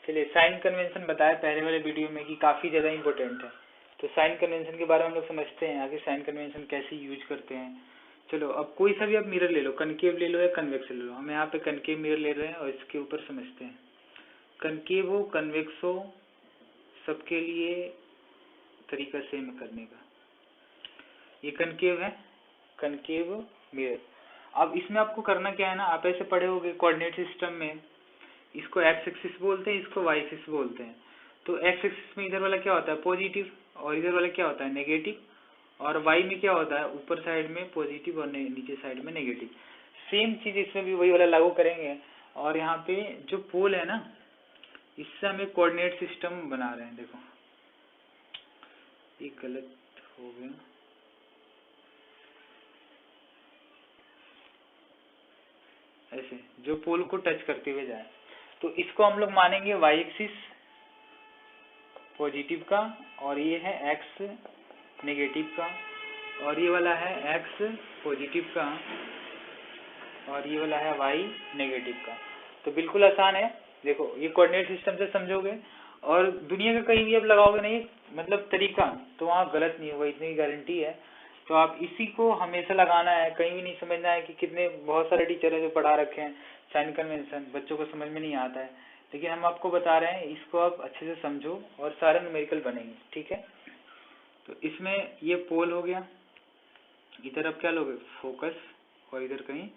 चलिए, sign convention बताया पहले वाले वीडियो में कि काफ़ी ज़्यादा इंपॉर्टेंट है। तो साइन कन्वेंशन के बारे में हम लोग समझते हैं आगे, साइन कन्वेंशन कैसे यूज करते हैं। चलो, अब कोई सा भी आप मिरर ले लो, कनकेव ले लो या कन्वेक्स ले लो। हम यहाँ पे कनकेव मिरर ले रहे हैं और इसके ऊपर समझते हैं। कनकेव हो कन्वेक्स हो, सबके लिए तरीका सेम है करने का। ये कनकेव है, कनकेव मिरर। अब इसमें आपको करना क्या है ना, आप ऐसे पढ़े होगे कोऑर्डिनेट सिस्टम में, इसको एक्स एक्सिस बोलते हैं, इसको वाई एक्सिस बोलते हैं। तो एक्स एक्सिस में इधर वाला क्या होता है, पॉजिटिव, और इधर वाला क्या होता है, नेगेटिव। और वाई में क्या होता है, ऊपर साइड में पॉजिटिव और नीचे साइड में नेगेटिव। सेम चीज इसमें भी वही वाला लागू करेंगे। और यहाँ पे जो पोल है ना, इससे हम एक कोऑर्डिनेट सिस्टम बना रहे हैं। देखो, ये गलत हो गया। ऐसे जो पोल को टच करते हुए जाए, तो इसको हम लोग मानेंगे वाई एक्सिस पॉजिटिव का, और ये है एक्स नेगेटिव का, और ये वाला है एक्स पॉजिटिव का, और ये वाला है वाई नेगेटिव का। तो बिल्कुल आसान है। देखो, ये कोऑर्डिनेट सिस्टम से समझोगे और दुनिया का कहीं भी आप लगाओगे नहीं, मतलब तरीका, तो वहाँ गलत नहीं होगा, इतनी गारंटी है। तो आप इसी को हमेशा लगाना है, कहीं भी नहीं समझना है कि कितने बहुत सारे टीचर हैं जो पढ़ा रखे हैं साइन कन्वेंशन, बच्चों को समझ में नहीं आता है। लेकिन हम आपको बता रहे हैं, इसको आप अच्छे से समझो और सारे न्यूमेरिकल बनेंगे, ठीक है। तो इसमें ये पोल हो गया, इधर आप क्या लोगे, फोकस, और इधर कहीं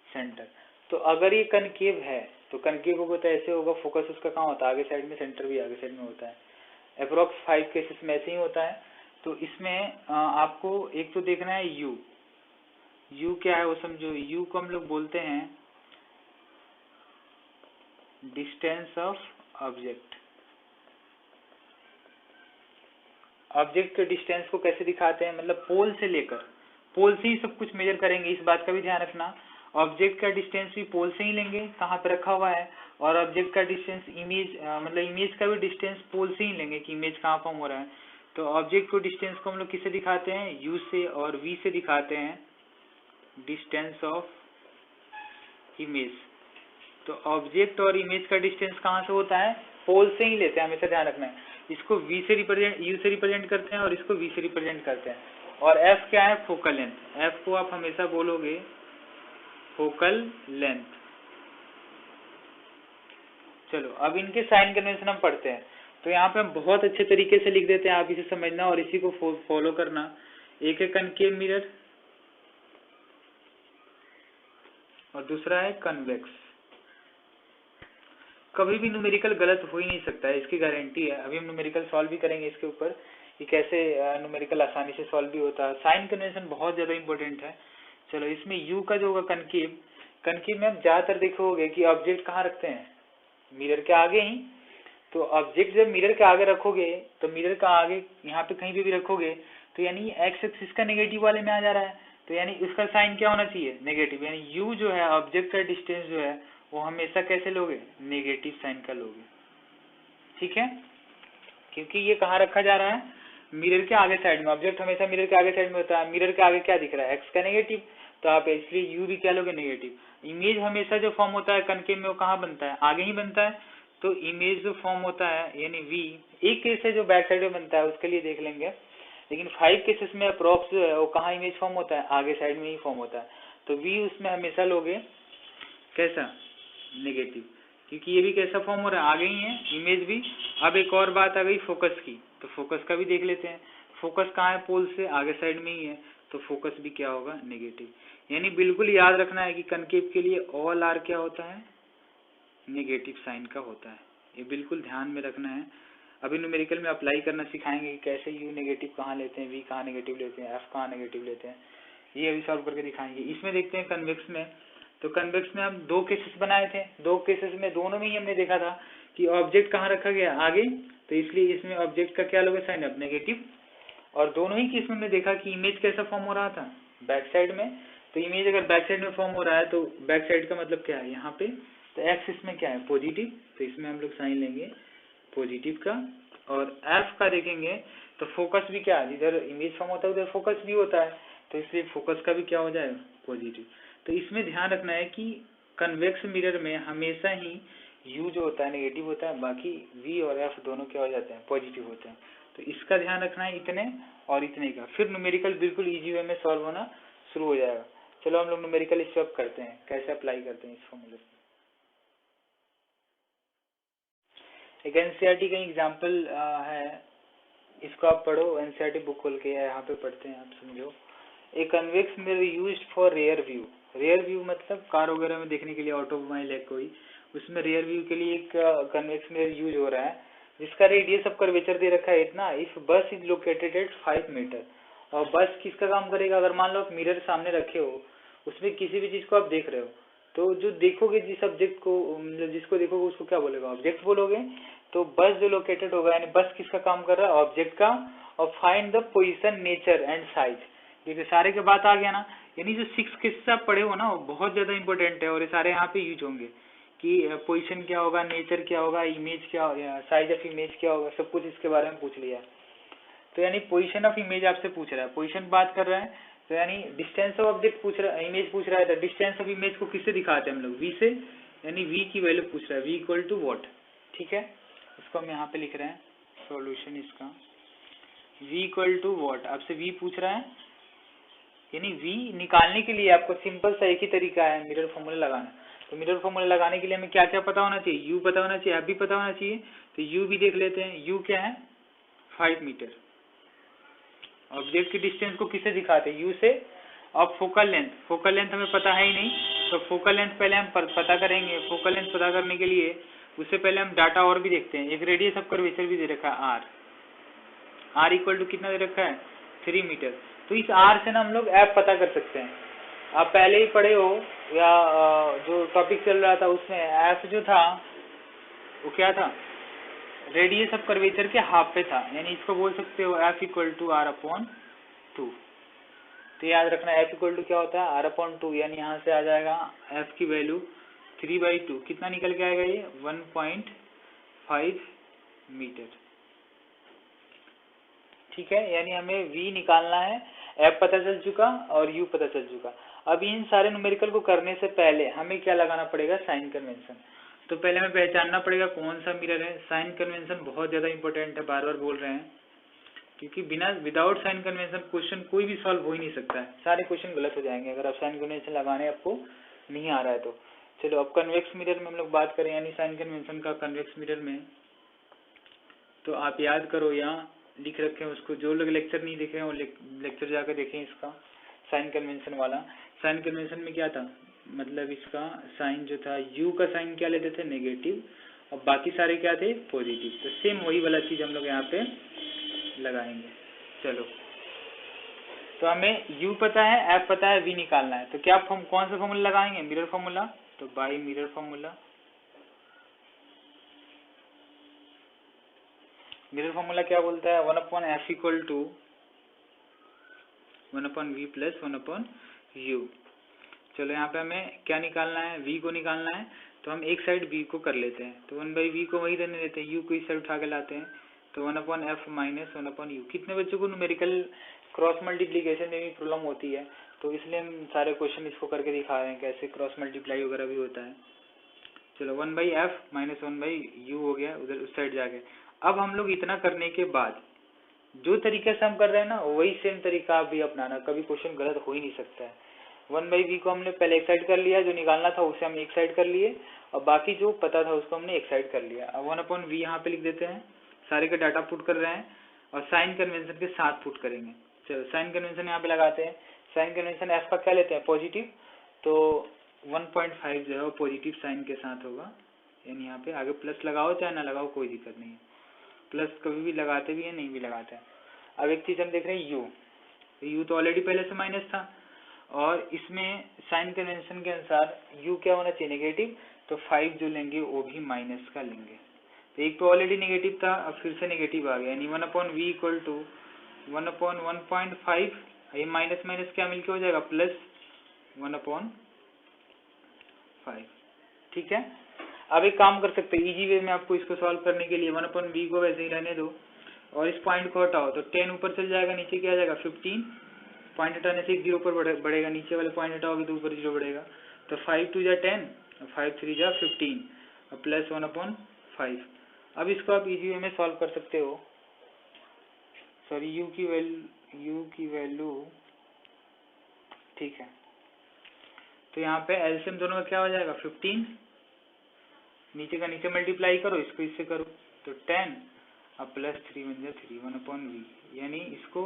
सेंटर। तो अगर ये कनकेव है तो कनकेव होगा तो ऐसे होगा, फोकस उसका कहाँ होता है, आगे साइड में, सेंटर भी आगे साइड में होता है। अप्रोक्स 5 केसेस में ऐसे ही होता है। तो इसमें आपको एक तो देखना है यू। यू क्या है वो समझो। यू को हम लोग बोलते हैं डिस्टेंस ऑफ ऑब्जेक्ट। ऑब्जेक्ट के डिस्टेंस को कैसे दिखाते हैं, मतलब पोल से लेकर, पोल से ही सब कुछ मेजर करेंगे, इस बात का भी ध्यान रखना। ऑब्जेक्ट का डिस्टेंस भी पोल से ही लेंगे, कहाँ पे रखा हुआ है, और ऑब्जेक्ट का डिस्टेंस इमेज, मतलब इमेज का भी डिस्टेंस पोल से ही लेंगे कि इमेज कहाँ फॉर्म हो रहा है। तो ऑब्जेक्ट को डिस्टेंस को हम लोग किससे दिखाते हैं, यू से, और वी से दिखाते हैं डिस्टेंस ऑफ इमेज। तो ऑब्जेक्ट और इमेज का डिस्टेंस कहाँ से होता है, पोल से ही लेते हैं, हमेशा ध्यान रखना है। इसको वी से रिप्रेजेंट, यू से रिप्रेजेंट करते हैं, और इसको वी से रिप्रेजेंट करते हैं। और एफ क्या है, फोकल लेंथ। एफ को आप हमेशा बोलोगे फोकल लेंथ। चलो, अब इनके साइन कन्वेंशन हम पढ़ते हैं। तो यहाँ पे हम बहुत अच्छे तरीके से लिख देते हैं, आप इसे समझना और इसी को फॉलो करना। एक है कनकेव मिरर और दूसरा है कन्वेक्स। कभी भी न्यूमेरिकल गलत हो ही नहीं सकता है, इसकी गारंटी है। अभी हम न्यूमेरिकल सॉल्व भी करेंगे इसके ऊपर कि कैसे न्यूमेरिकल आसानी से सॉल्व भी होता है। साइन कन्वेंशन बहुत ज्यादा इंपॉर्टेंट है। चलो, इसमें यू का जो होगा कनकेव, कनकेव में आप ज्यादातर देखोगे कि ऑब्जेक्ट कहाँ रखते हैं, मिरर के आगे ही। तो ऑब्जेक्ट जब मिरर के आगे रखोगे तो मिरर का आगे यहाँ पे कहीं भी रखोगे तो यानी एक्स एक्सिस का नेगेटिव वाले में आ जा रहा है, तो यानी उसका साइन क्या होना चाहिए, नेगेटिव। यानी यू जो है, ऑब्जेक्ट का डिस्टेंस जो है, वो हमेशा कैसे लोगे, नेगेटिव साइन का लोगे, ठीक है। क्योंकि ये कहाँ रखा जा रहा है, मिरर के आगे साइड में। ऑब्जेक्ट हमेशा मिरर के आगे साइड में होता है, मिरर के आगे क्या दिख रहा है, एक्स का नेगेटिव, तो आप इसलिए यू भी क्या लोगे, नेगेटिव। इमेज हमेशा जो फॉर्म होता है कनकेव में, वो कहाँ बनता है, आगे ही बनता है। तो इमेज जो फॉर्म होता है यानी वी, एक केस है जो बैक साइड में बनता है, उसके लिए देख लेंगे। लेकिन 5 केसेस में अप्रोक्स जो है वो कहाँ इमेज फॉर्म होता है, आगे साइड में ही फॉर्म होता है। तो वी उसमें हमेशा लोगे कैसा, नेगेटिव, क्योंकि ये भी कैसा फॉर्म हो रहा है, आगे ही है, इमेज भी। अब एक और बात आ गई फोकस की, तो फोकस का भी देख लेते हैं। फोकस कहाँ है, पोल से आगे साइड में ही है, तो फोकस भी क्या होगा, नेगेटिव। यानी बिल्कुल याद रखना है कि कनकेव के लिए ऑल आर क्या होता है, नेगेटिव साइन का होता है। ये बिल्कुल ध्यान में रखना है। अभी न्यूमेरिकल में अप्लाई करना सिखाएंगे कि कैसे यू नेगेटिव कहाँ लेते हैं, वी कहाँ नेगेटिव लेते हैं, एफ कहाँ नेगेटिव लेते हैं, ये अभी सॉल्व करके दिखाएंगे। इसमें देखते हैं कन्वेक्स में। तो कन्वेक्स में हम 2 केसेस बनाए थे, 2 केसेस में दोनों में ही हमने देखा था कि ऑब्जेक्ट कहाँ रखा गया, आगे, तो इसलिए इसमें ऑब्जेक्ट का क्या लोगे, साइन अप, नेगेटिव। और दोनों ही केस में हमने देखा कि इमेज कैसा फॉर्म हो रहा था, बैक साइड में। तो इमेज अगर बैक साइड में फॉर्म हो रहा है तो बैक साइड का मतलब क्या है, यहाँ पे, तो एक्स इसमें क्या है, पॉजिटिव, तो इसमें हम लोग साइन लेंगे पॉजिटिव का। और एफ का देखेंगे तो फोकस भी क्या, जिधर इमेज फॉर्म होता है उधर फोकस भी होता है, तो इसलिए फोकस का भी क्या हो जाएगा, पॉजिटिव। तो इसमें ध्यान रखना है कि कन्वेक्स मिरर में हमेशा ही u जो होता है नेगेटिव होता है, बाकी v और f दोनों क्या हो जाते हैं, पॉजिटिव होते हैं। तो इसका ध्यान रखना है इतने और इतने का, फिर न्यूमेरिकल बिल्कुल इजी वे में सॉल्व होना शुरू हो जाएगा। चलो हम लोग न्यूमेरिकल इस वक्त करते हैं, कैसे अप्लाई करते हैं इस फॉर्मूले को। एक एनसीईआरटी का एग्जाम्पल है, इसको आप पढ़ो, एनसीईआरटी बुक खोल के यहाँ पे पढ़ते हैं, आप समझो। A convex mirror used for rear view. Rear view मतलब कार वगैरह में देखने के लिए, ऑटोमोबाइल है कोई, उसमें रेयर व्यू के लिए एक कन्वेक्स मिरर यूज हो रहा है, जिसका रेडियस ऑफ कर्वेचर दे रखा है इतना, इफ बस इज लोकेटेड एट 5 मीटर। और बस किसका काम करेगा, अगर मान लो आप मिरर सामने रखे हो, उसमें किसी भी चीज को आप देख रहे हो, तो जो देखोगे जिस ऑब्जेक्ट को, मतलब जिसको देखोगे उसको क्या बोलेगा, ऑब्जेक्ट बोलोगे। तो बस जो लोकेटेड होगा, यानी बस किसका काम कर रहा है, ऑब्जेक्ट का। और find the position, nature and size. देखिए सारे के बात आ गया ना, यानी जो 6 किस्से आप पढ़े हो ना, वो बहुत ज्यादा इंपॉर्टेंट है और ये सारे यहाँ पे यूज होंगे कि पोजीशन क्या होगा, नेचर क्या होगा, इमेज क्या होगा, साइज ऑफ इमेज क्या होगा, सब कुछ इसके बारे में पूछ लिया। तो यानी पोजीशन ऑफ इमेज आपसे पूछ रहा है, पोजीशन बात कर रहा है, तो यानी डिस्टेंस ऑफ ऑब्जेक्ट पूछ रहा है, इमेज पूछ रहा है, तो डिस्टेंस ऑफ इमेज को किससे दिखाते हैं हम लोग, v से, यानी v की वैल्यू पूछ रहा है, v इक्वल टू वॉट। ठीक है, इसको हम यहाँ पे लिख रहे हैं सॉल्यूशन इसका, v इक्वल टू वॉट, आपसे v पूछ रहा है, यानी v निकालने के लिए आपको सिंपल सा एक ही तरीका है, मिरर फॉर्मूला लगाना। तो मिरर फॉर्मूला लगाने के लिए हमें क्या क्या पता होना चाहिए, u पता होना चाहिए, f भी पता होना चाहिए। तो u भी देख लेते हैं, u क्या है, 5 मीटर। ऑब्जेक्ट की डिस्टेंस को किससे दिखाते हैं, u से। अब फोकल लेंथ हमें पता है ही नहीं, तो फोकल लेंथ पहले हम पता करेंगे। फोकल लेंथ पता करने के लिए उससे पहले हम डाटा और भी देखते हैं। एक रेडियस ऑफ कर्वेचर भी दे रखा है r इक्वल टू कितना दे रखा है, 3 मीटर। तो इस r से ना हम लोग f पता कर सकते हैं। आप पहले ही पढ़े हो या जो टॉपिक चल रहा था उसमें f जो था वो क्या था, रेडियस ऑफ कर्वेचर के हाफ पे था, यानी इसको बोल सकते हो f इक्वल टू r/2। तो याद रखना f इक्वल टू क्या होता है, r/2, यानी यहाँ से आ जाएगा f की वैल्यू 3/2, कितना निकल के आएगा ये, 1.5 मीटर। ठीक है, यानी हमें v निकालना है, f पता चल चुका और u पता चल चुका। अब इन सारे न्यूमेरिकल को करने से पहले हमें क्या लगाना पड़ेगा, साइन कन्वेंशन। तो पहले हमें पहचानना पड़ेगा कौन सा मिरर है। साइन कन्वेंशन बहुत ज्यादा इंपॉर्टेंट है, बार बार बोल रहे हैं, क्योंकि विदाउट साइन कन्वेंशन क्वेश्चन कोई भी सॉल्व हो ही नहीं सकता है, सारे क्वेश्चन गलत हो जाएंगे अगर आप साइन कन्वेंशन लगाने आपको नहीं आ रहा है तो। चलो अब कन्वेक्स मिरर में हम लोग बात करें, यानी साइन कन्वेंशन का कन्वेक्स मिरर में, तो आप याद करो, यहाँ लिख रखे हैं उसको, जो लोग लेक्चर नहीं देखे हैं वो लेक्चर जाकर देखें इसका, साइन कन्वेंशन वाला। साइन कन्वेंशन में क्या था, मतलब इसका साइन जो था, u का साइन क्या लेते थे, नेगेटिव, और बाकी सारे क्या थे, पॉजिटिव। तो सेम वही वाला चीज हम लोग यहाँ पे लगाएंगे। चलो, तो हमें u पता है, f पता है, v निकालना है। तो क्या कौन सा फॉर्मूला लगाएंगे, मिरर फॉर्मूला। तो by mirror formula, mirror formula क्या बोलता है, 1/f equal to 1/v plus 1/u। चलो यहाँ पे हमें क्या निकालना है, v को निकालना है। तो हम एक साइड v को कर लेते हैं, तो 1/v को वही रहने देते हैं, u को इस साइड उठा के लाते हैं, तो 1/f माइनस 1/u। कितने बच्चों को न्यूमेरिकल क्रॉस मल्टीप्लीकेशन में भी प्रॉब्लम होती है, तो इसलिए हम सारे क्वेश्चन इसको करके दिखा रहे हैं कैसे क्रॉस मल्टीप्लाई वगैरह भी होता है। चलो 1/f माइनस 1/u हो गया उधर उस साइड जाके। अब हम लोग इतना करने के बाद जो तरीके से हम कर रहे हैं ना, वही सेम तरीका आप भी अपनाना, कभी क्वेश्चन गलत हो ही नहीं सकता है। 1/v को हमने पहले एक साइड कर लिया, जो निकालना था उसे हम एक साइड कर लिए, और बाकी जो पता था उसको हमने एक साइड कर लिया। अब 1/v यहाँ पे लिख देते हैं, सारे का डाटा पुट कर रहे हैं और साइन कन्वेंशन के साथ पुट करेंगे। चलो साइन कन्वेंशन यहाँ पे लगाते हैं। साइन कन्वेंशन f का क्या लेते हैं, पॉजिटिव, तो 1.5 जो है वो पॉजिटिव साइन के साथ होगा, यानी यहाँ पे आगे प्लस लगाओ चाहे ना लगाओ कोई दिक्कत नहीं है, प्लस कभी भी लगाते भी है नहीं भी लगाते हैं। अब एक चीज हम देख रहे हैं u, तो u तो ऑलरेडी पहले से माइनस था, और इसमें साइन कन्वेंशन के अनुसार u क्या होना चाहिए, नेगेटिव, तो 5 जो लेंगे वो भी माइनस का लेंगे। तो एक तो ऑलरेडी नेगेटिव था, अब फिर से नेगेटिव आ गया, यानी 1/v इक्वल टू 1/1.5, ये माइनस माइनस क्या मिलके हो जाएगा, प्लस 1/5। ठीक है, अब एक काम कर सकते हैं इजी वे में आपको इसको सॉल्व करने के लिए, 1/v को वैसे ही रहने दो और इस पॉइंट को हटाओ, तो 10 ऊपर चल जाएगा, नीचे क्या आ जाएगा 15, पॉइंट हटाने से एक 0 ऊपर बढ़ेगा, नीचे वाले पॉइंट हटाओगे तो ऊपर 0 बढ़ेगा। तो 5 2 जा 10, 5 3 जा 15, प्लस 1/5। अब इसको आप इजी वे में सॉल्व कर सकते हो। सॉरी, यू की वैल्यू ठीक है। तो यहाँ पे एलसीएम दोनों का क्या हो जाएगा 15, नीचे का नीचे मल्टीप्लाई करो, इसको इससे करो तो 10 अब प्लस 3 बन जाए 3 1/v, यानी इसको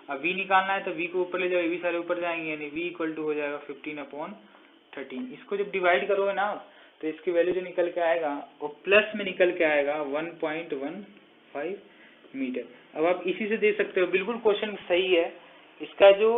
अब v निकालना है तो v को ऊपर ले जाओ, ये भी सारे ऊपर जाएंगे, यानी v इक्वल टू हो जाएगा 15/13। इसको जब डिवाइड करोगे ना तो इसकी वैल्यू जो निकल के आएगा वो प्लस में निकल के आएगा 1.15 मीटर। अब आप इसी से दे सकते हो, बिल्कुल क्वेश्चन सही है, इसका जो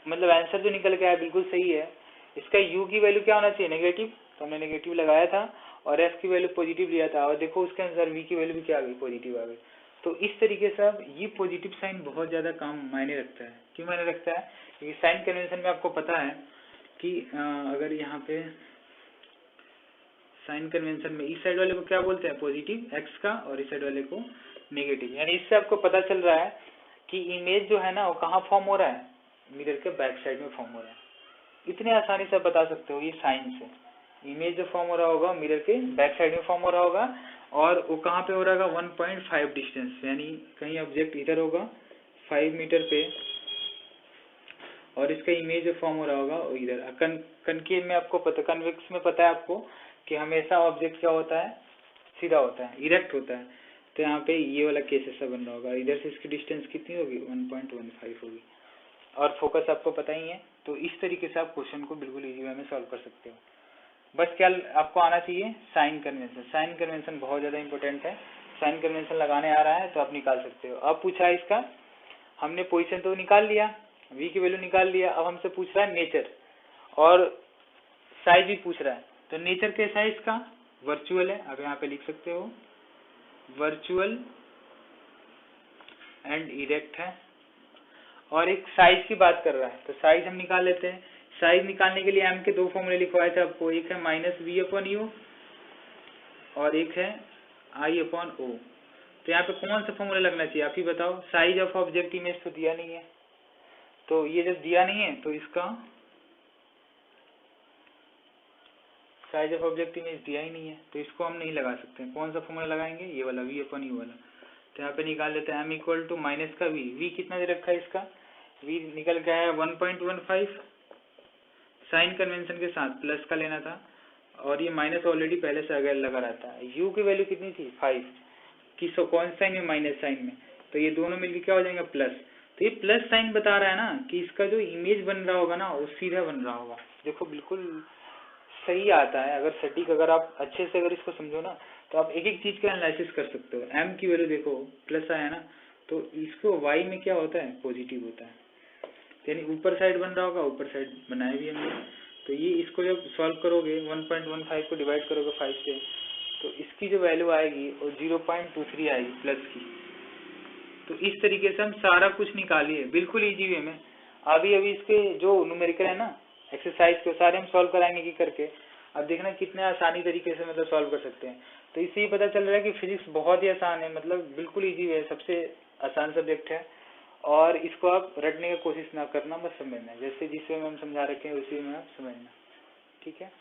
मतलब आंसर जो निकल के आया बिल्कुल सही है। इसका u की वैल्यू क्या होना चाहिए नेगेटिव, तो हमने नेगेटिव लगाया था, और f की वैल्यू पॉजिटिव लिया था, और देखो उसके अनुसार v की वैल्यू भी क्या आ गई, पॉजिटिव आ गई। तो इस तरीके से अब ये पॉजिटिव साइन बहुत ज्यादा काम मायने रखता है। क्यों मायने रखता है? क्योंकि साइन कन्वेंशन में आपको पता है कि अगर यहाँ पे साइन कन्वेंशन में इस साइड वाले को क्या बोलते हैं पॉजिटिव x का, और इस साइड वाले को नेगेटिव, यानी इससे आपको पता चल रहा है कि इमेज जो है ना वो कहाँ फॉर्म हो रहा है, मिरर के बैक साइड में फॉर्म हो रहा है। इतने आसानी से बता सकते हो ये साइन से, इमेज जो फॉर्म हो रहा होगा मिरर के बैक साइड में फॉर्म हो रहा होगा, और वो कहाँ पे हो रहा होगा 1.5 डिस्टेंस, यानी कहीं ऑब्जेक्ट इधर होगा 5 मीटर पे, और इसका इमेज जो फॉर्म हो रहा होगा वो इधर। कनकेव में आपको पता, कन्वेक्स में पता है आपको कि हमेशा ऑब्जेक्ट क्या होता है, सीधा होता है, इरेक्ट होता है। तो यहाँ पे ये वाला केस ऐसा बन रहा होगा, इधर से इसकी डिस्टेंस कितनी होगी 1.15 होगी, और फोकस आपको पता ही है। तो इस तरीके से आप क्वेश्चन को बिल्कुल इजी वे में सॉल्व कर सकते हो। बस क्या आपको आना चाहिए, साइन कन्वेंशन। साइन कन्वेंशन बहुत ज्यादा इंपॉर्टेंट है, साइन कन्वेंशन लगाने आ रहा है तो आप निकाल सकते हो। अब पूछा है इसका, हमने पोजीशन तो निकाल लिया, v की वैल्यू निकाल लिया, अब हमसे पूछ रहा है नेचर, और साइज भी पूछ रहा है। तो नेचर कैसा है इसका, वर्चुअल है, आप यहाँ पे लिख सकते हो वर्चुअल एंड इरेक्ट है, और एक साइज की बात कर रहा है, तो साइज हम निकाल लेते हैं। साइज निकालने के लिए एम के दो फॉर्मूले लिखवाए थे आपको, एक है -v/u और एक है I/o। तो यहाँ पे कौन सा फॉर्मूला लगना चाहिए आप ही बताओ। साइज ऑफ ऑब्जेक्ट इमेज तो दिया नहीं है, तो ये जब दिया नहीं है तो इसका साइज ऑफ ऑब्जेक्ट इमेज दिया ही नहीं है, तो इसको हम नहीं लगा सकते हैं। कौन सा फॉर्मूला लगाएंगे, ये वाला v/u वाला। तो यहाँ पे निकाल लेते हैं m इक्वल टू माइनस का v कितना दे रखा है इसका, v निकल गया है 1.15, साइन कन्वेंशन के साथ प्लस का लेना था, और ये माइनस ऑलरेडी पहले से अगर लगा रहता है। u की वैल्यू कितनी थी 5, किस कौन साइन में, माइनस साइन में, तो ये दोनों मिलकर क्या हो जाएंगे प्लस। तो ये प्लस साइन बता रहा है ना कि इसका जो इमेज बन रहा होगा ना वो सीधा बन रहा होगा। देखो बिल्कुल सही आता है, अगर सटीक, अगर आप अच्छे से अगर इसको समझो ना तो आप एक एक चीज का एनालिसिस कर सकते हो। m की वैल्यू देखो प्लस आया ना, तो इसको y में क्या होता है पॉजिटिव होता है, यानी ऊपर साइड बन रहा होगा, ऊपर साइड बनाया भी हमने। तो ये इसको जब सॉल्व करोगे 1.15 को डिवाइड करोगे 5 से, तो इसकी जो वैल्यू आएगी वो 0.23 आएगी प्लस की। तो इस तरीके से हम सारा कुछ निकालिए बिल्कुल इजी वे में। अभी इसके जो न्यूमेरिकल है ना एक्सरसाइज के सारे हम सॉल्व कराएंगे कि करके। अब देखना कितने आसानी तरीके से मतलब सॉल्व कर सकते हैं। तो इससे ही पता चल रहा है कि फिजिक्स बहुत ही आसान है, मतलब बिल्कुल इजी है, सबसे आसान सब्जेक्ट है। और इसको आप रटने की कोशिश ना करना, बस समझना, जैसे जिस वे में हम समझा रखे हैं उसी में आप समझना, ठीक है।